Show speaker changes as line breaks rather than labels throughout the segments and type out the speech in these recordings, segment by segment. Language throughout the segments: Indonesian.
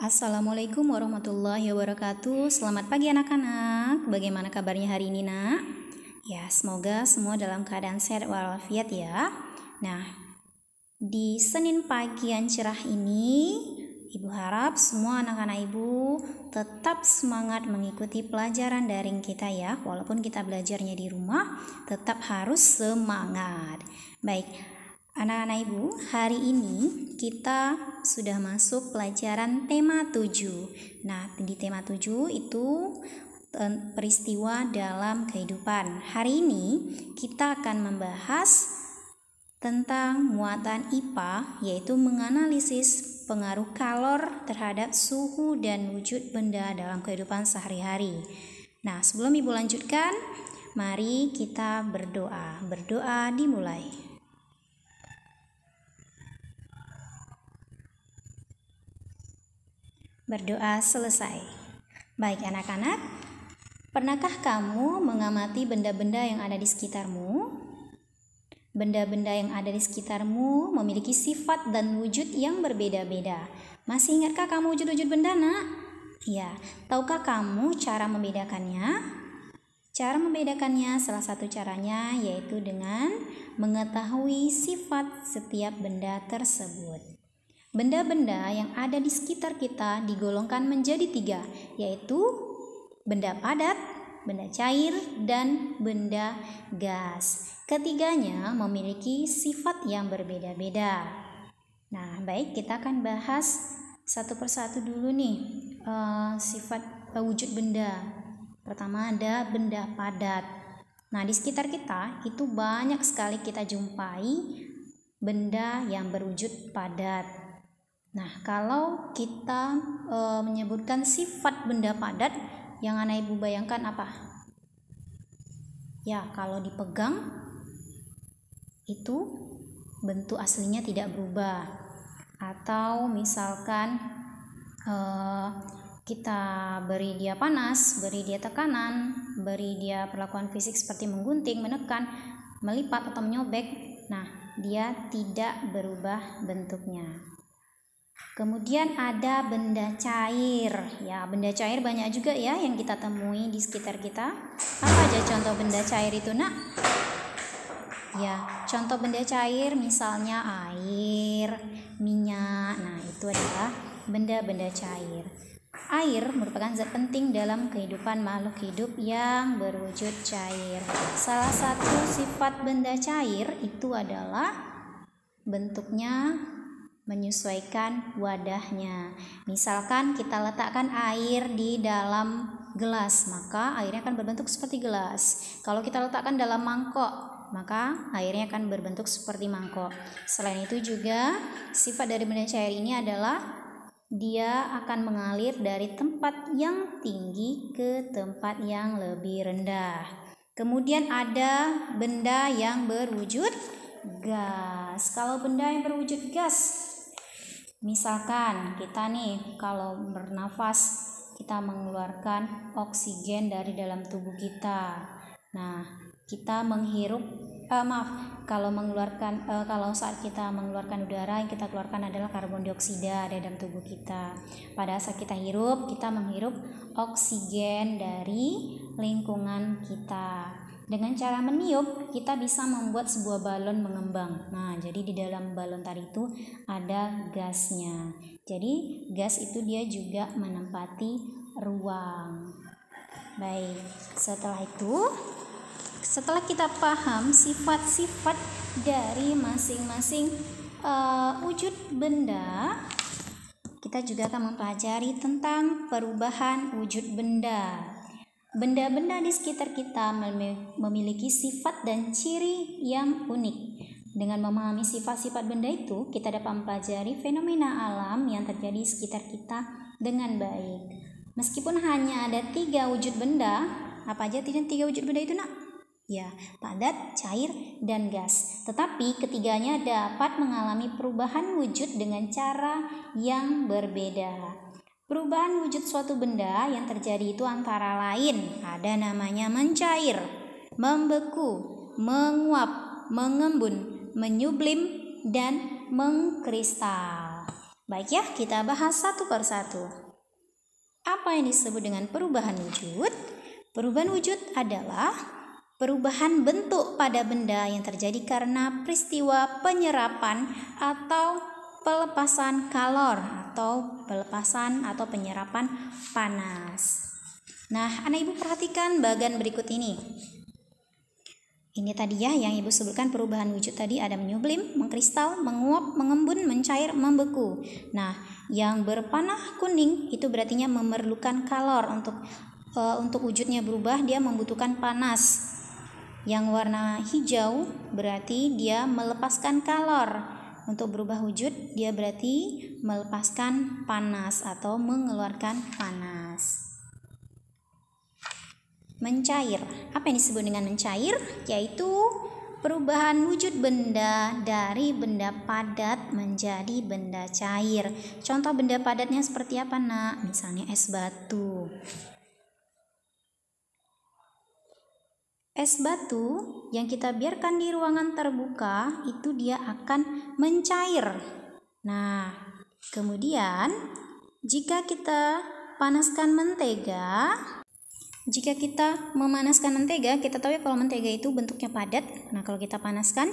Assalamualaikum warahmatullahi wabarakatuh. Selamat pagi anak-anak. Bagaimana kabarnya hari ini, Nak? Ya, semoga semua dalam keadaan sehat walafiat ya. Nah, di Senin pagi yang cerah ini, Ibu harap semua anak-anak Ibu tetap semangat mengikuti pelajaran daring kita ya. Walaupun kita belajarnya di rumah, tetap harus semangat. Baik, anak-anak Ibu, hari ini kita sudah masuk pelajaran tema 7. Nah, di tema 7 itu peristiwa dalam kehidupan. Hari ini kita akan membahas tentang muatan IPA, yaitu menganalisis pengaruh kalor terhadap suhu dan wujud benda dalam kehidupan sehari-hari. Nah, sebelum Ibu lanjutkan, mari kita berdoa. Berdoa dimulai. Berdoa selesai. Baik anak-anak, pernahkah kamu mengamati benda-benda yang ada di sekitarmu? Benda-benda yang ada di sekitarmu memiliki sifat dan wujud yang berbeda-beda. Masih ingatkah kamu wujud-wujud benda, Nak? Ya, tahukah kamu cara membedakannya? Cara membedakannya salah satu caranya yaitu dengan mengetahui sifat setiap benda tersebut. Benda-benda yang ada di sekitar kita digolongkan menjadi 3, yaitu benda padat, benda cair, dan benda gas. Ketiganya memiliki sifat yang berbeda-beda. Nah, baik, kita akan bahas satu persatu dulu nih sifat wujud benda. Pertama ada benda padat. Nah, di sekitar kita itu banyak sekali kita jumpai benda yang berwujud padat. Nah, kalau kita menyebutkan sifat benda padat, yang anak Ibu bayangkan apa? Ya, kalau dipegang itu bentuk aslinya tidak berubah. Atau misalkan kita beri dia panas, beri dia tekanan, beri dia perlakuan fisik seperti menggunting, menekan, melipat atau menyobek. Nah, dia tidak berubah bentuknya. Kemudian ada benda cair. Ya, benda cair banyak juga ya yang kita temui di sekitar kita. Apa aja contoh benda cair itu, Nak? Ya, contoh benda cair misalnya air, minyak. Nah, itu adalah benda-benda cair. Air merupakan zat penting dalam kehidupan makhluk hidup yang berwujud cair. Salah satu sifat benda cair itu adalah bentuknya menyesuaikan wadahnya. Misalkan kita letakkan air di dalam gelas, maka airnya akan berbentuk seperti gelas. Kalau kita letakkan dalam mangkok, maka airnya akan berbentuk seperti mangkok. Selain itu juga sifat dari benda cair ini adalah dia akan mengalir dari tempat yang tinggi ke tempat yang lebih rendah. Kemudian ada benda yang berwujud gas. Kalau benda yang berwujud gas, misalkan kita nih kalau bernafas kita mengeluarkan oksigen dari dalam tubuh kita. Nah, kita menghirup kalau saat kita mengeluarkan udara, yang kita keluarkan adalah karbon dioksida dari dalam tubuh kita. Pada saat kita hirup, kita menghirup oksigen dari lingkungan kita. Dengan cara meniup, kita bisa membuat sebuah balon mengembang. Nah, jadi di dalam balon tadi itu ada gasnya. Jadi, gas itu dia juga menempati ruang. Baik, setelah kita paham sifat-sifat dari masing-masing wujud benda, kita juga akan mempelajari tentang perubahan wujud benda. Benda-benda di sekitar kita memiliki sifat dan ciri yang unik. Dengan memahami sifat-sifat benda itu, kita dapat mempelajari fenomena alam yang terjadi di sekitar kita dengan baik. Meskipun hanya ada 3 wujud benda, apa aja 3 wujud benda itu, Nak? Ya, padat, cair, dan gas. Tetapi ketiganya dapat mengalami perubahan wujud dengan cara yang berbeda. Perubahan wujud suatu benda yang terjadi itu antara lain ada namanya mencair, membeku, menguap, mengembun, menyublim, dan mengkristal. Baik ya, kita bahas satu persatu. Apa yang disebut dengan perubahan wujud? Perubahan wujud adalah perubahan bentuk pada benda yang terjadi karena peristiwa penyerapan atau pelepasan kalor atau pelepasan atau penyerapan panas. Nah, anak ibu perhatikan bagian berikut ini. Ini tadi ya yang ibu sebutkan perubahan wujud tadi, ada menyublim, mengkristal, menguap, mengembun, mencair, membeku. Nah, yang berpanah kuning itu berarti memerlukan kalor untuk wujudnya berubah, dia membutuhkan panas. Yang warna hijau berarti dia melepaskan kalor. Untuk berubah wujud dia berarti melepaskan panas atau mengeluarkan panas. Mencair. Apa yang disebut dengan mencair? Yaitu perubahan wujud benda dari benda padat menjadi benda cair. Contoh benda padatnya seperti apa, Nak? Misalnya es batu. Es batu yang kita biarkan di ruangan terbuka itu dia akan mencair. Nah, kemudian jika kita memanaskan mentega, kita tahu ya kalau mentega itu bentuknya padat. Nah, kalau kita panaskan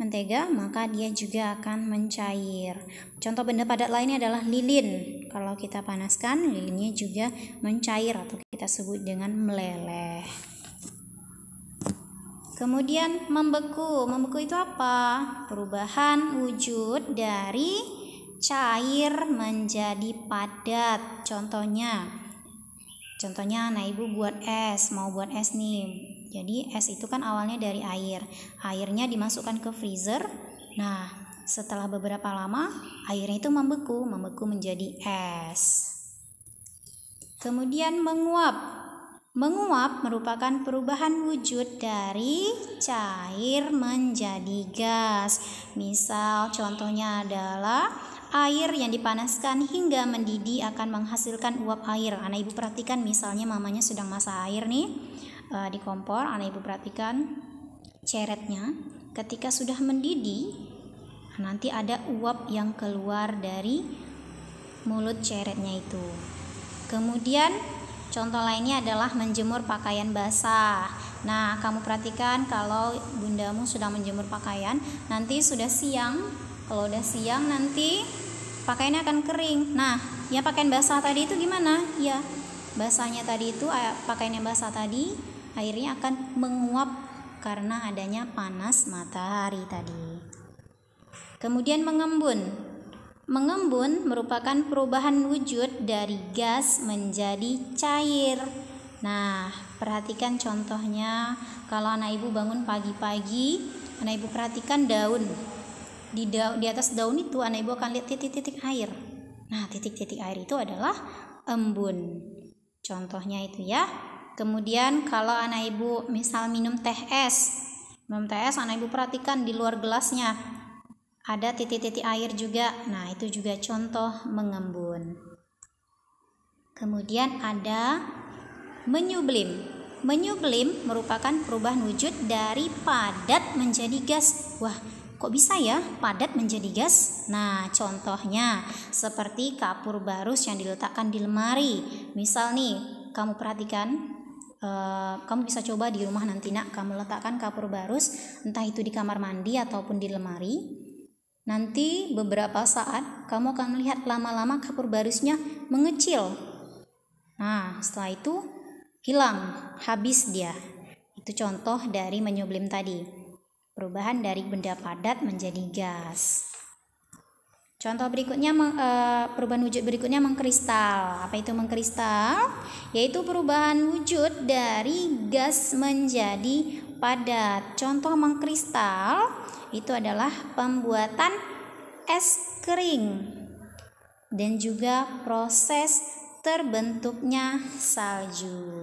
mentega, maka dia juga akan mencair. Contoh benda padat lainnya adalah lilin. Kalau kita panaskan, lilinnya juga mencair atau kita sebut dengan meleleh. Kemudian membeku. Membeku itu apa? Perubahan wujud dari cair menjadi padat. Contohnya anak ibu buat es, mau buat es nih. Jadi es itu kan awalnya dari air. Airnya dimasukkan ke freezer. Nah, setelah beberapa lama airnya itu membeku menjadi es. Kemudian menguap. Menguap merupakan perubahan wujud dari cair menjadi gas. Misal contohnya adalah air yang dipanaskan hingga mendidih akan menghasilkan uap air. Anak ibu perhatikan misalnya mamanya sedang masak air nih di kompor. Anak ibu perhatikan ceretnya. Ketika sudah mendidih, nanti ada uap yang keluar dari mulut ceretnya itu. Kemudian contoh lainnya adalah menjemur pakaian basah. Nah, kamu perhatikan kalau bundamu sedang menjemur pakaian, nanti sudah siang. Kalau udah siang nanti pakaiannya akan kering. Nah, ya pakaian basah tadi itu gimana? Ya, basahnya tadi itu pakaian yang basah tadi airnya akan menguap karena adanya panas matahari tadi. Kemudian mengembun. Mengembun merupakan perubahan wujud dari gas menjadi cair. Nah, perhatikan contohnya kalau anak ibu bangun pagi-pagi, anak ibu perhatikan daun. Di atas daun itu anak ibu akan lihat titik-titik air. Nah, titik-titik air itu adalah embun. Contohnya itu ya. Kemudian kalau anak ibu misal minum teh es, anak ibu perhatikan di luar gelasnya ada titik-titik air juga. Nah, itu juga contoh mengembun. Kemudian ada menyublim. Menyublim merupakan perubahan wujud dari padat menjadi gas. Wah, kok bisa ya padat menjadi gas? Nah, contohnya seperti kapur barus yang diletakkan di lemari. Misal nih, kamu perhatikan, kamu bisa coba di rumah nanti nak, kamu letakkan kapur barus entah itu di kamar mandi ataupun di lemari. Nanti beberapa saat kamu akan melihat lama-lama kapur barusnya mengecil. Nah, setelah itu hilang, habis dia. Itu contoh dari menyublim tadi. Perubahan dari benda padat menjadi gas. Contoh berikutnya, perubahan wujud berikutnya mengkristal. Apa itu mengkristal? Yaitu perubahan wujud dari gas menjadi padat. Contoh mengkristal itu adalah pembuatan es kering dan juga proses terbentuknya salju.